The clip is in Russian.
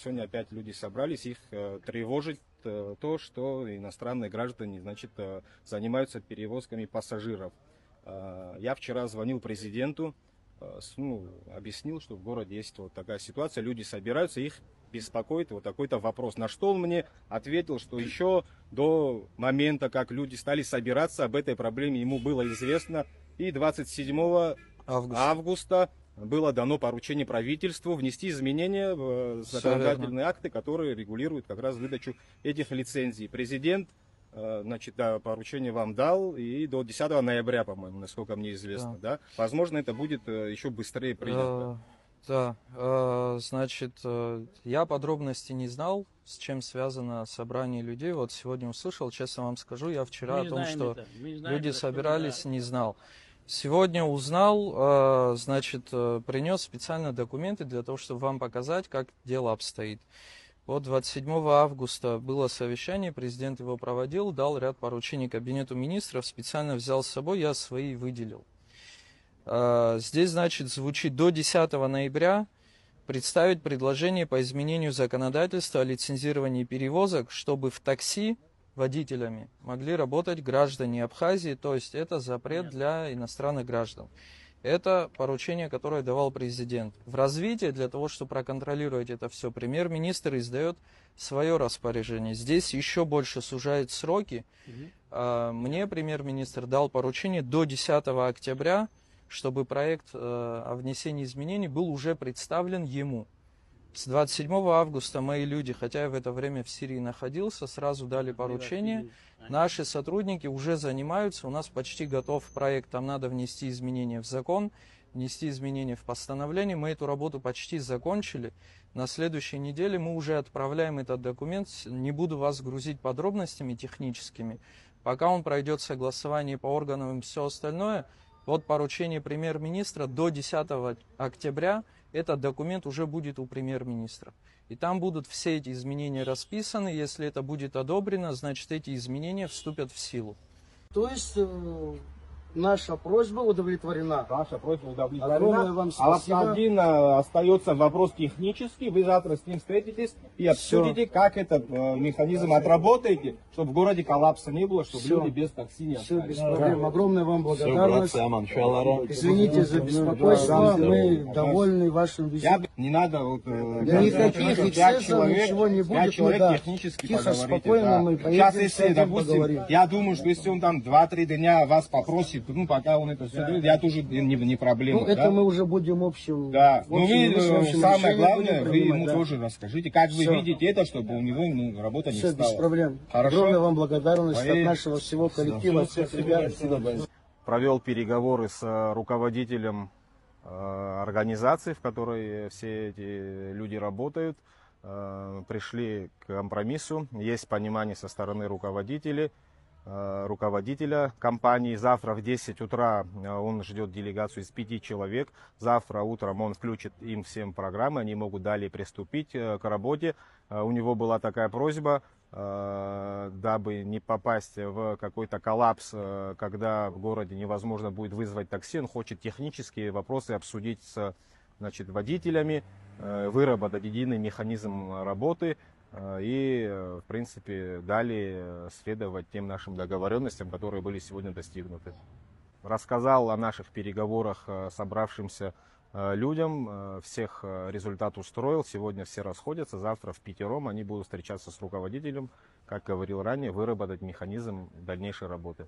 сегодня опять люди собрались, их тревожит то, что иностранные граждане, значит, занимаются перевозками пассажиров. Я вчера звонил президенту, объяснил, что в городе есть вот такая ситуация, люди собираются, их беспокоит вот такой-то вопрос. На что он мне ответил, что еще до момента, как люди стали собираться, об этой проблеме ему было известно. И 27 августа было дано поручение правительству внести изменения в законодательные акты, которые регулируют как раз выдачу этих лицензий. Президент, значит, поручение вам дал, и до 10 ноября, по-моему, насколько мне известно. Да. Возможно, это будет еще быстрее принято. Да, значит, я подробности не знал, с чем связано собрание людей. Вот сегодня услышал, честно вам скажу, я вчера о том, что люди собирались, не знал. Сегодня узнал, значит, принес специально документы для того, чтобы вам показать, как дело обстоит. Вот 27 августа было совещание, президент его проводил, дал ряд поручений Кабинету министров, специально взял с собой, я свои выделил. Здесь, значит, звучит до 10 ноября представить предложение по изменению законодательства о лицензировании перевозок, чтобы в такси водителями могли работать граждане Абхазии, то есть это запрет для иностранных граждан. Это поручение, которое давал президент. В развитии, для того, чтобы проконтролировать это все, премьер-министр издает свое распоряжение. Здесь еще больше сужает сроки. Мне премьер-министр дал поручение до 10 октября, чтобы проект о внесении изменений был уже представлен ему. С 27 августа мои люди, хотя я в это время в Сирии находился, сразу дали поручение. Наши сотрудники уже занимаются, у нас почти готов проект, там надо внести изменения в закон, внести изменения в постановление. Мы эту работу почти закончили. На следующей неделе мы уже отправляем этот документ. Не буду вас грузить подробностями техническими. Пока он пройдет согласование по органам и все остальное, вот поручение премьер-министра до 10 октября этот документ уже будет у премьер-министра. И там будут все эти изменения расписаны. Если это будет одобрено, значит, эти изменения вступят в силу. То есть наша просьба удовлетворена. Ваша просьба удовлетворена. Огромное вам спасибо. Один остается вопрос технический. Вы завтра с ним встретитесь и обсудите, как этот механизм отработаете, чтобы в городе коллапса не было, чтобы люди без такси не остались. Все, без проблем. Огромная вам благодарность. Извините за беспокойство. Мы довольны вашим визитом. Не надо никаких эксцессов, ничего не будет. Мы технически тихо, спокойно мы поедем. Сейчас, если, допустим, я думаю, что если он там 2-3 дня вас попросит, пока он это все делает, я тоже не проблема. Это мы уже будем общим. Да. Самое главное, вы ему тоже расскажите, как вы видите это, чтобы у него работа не стала. Все, без проблем. Хорошо? Огромная вам благодарность от нашего всего коллектива, всех ребят. Провел переговоры с руководителем организации, в которой все эти люди работают. Пришли к компромиссу. Есть понимание со стороны руководителя компании. Завтра в 10 утра он ждет делегацию из 5 человек. Завтра утром он включит им всем программы, они могут далее приступить к работе. У него была такая просьба, дабы не попасть в какой-то коллапс, когда в городе невозможно будет вызвать такси. Он хочет технические вопросы обсудить с водителями, выработать единый механизм работы и, в принципе, далее следовать тем нашим договоренностям, которые были сегодня достигнуты. Рассказал о наших переговорах собравшимся людям, всех результат устроил, сегодня все расходятся, завтра впятером они будут встречаться с руководителем, как говорил ранее, выработать механизм дальнейшей работы.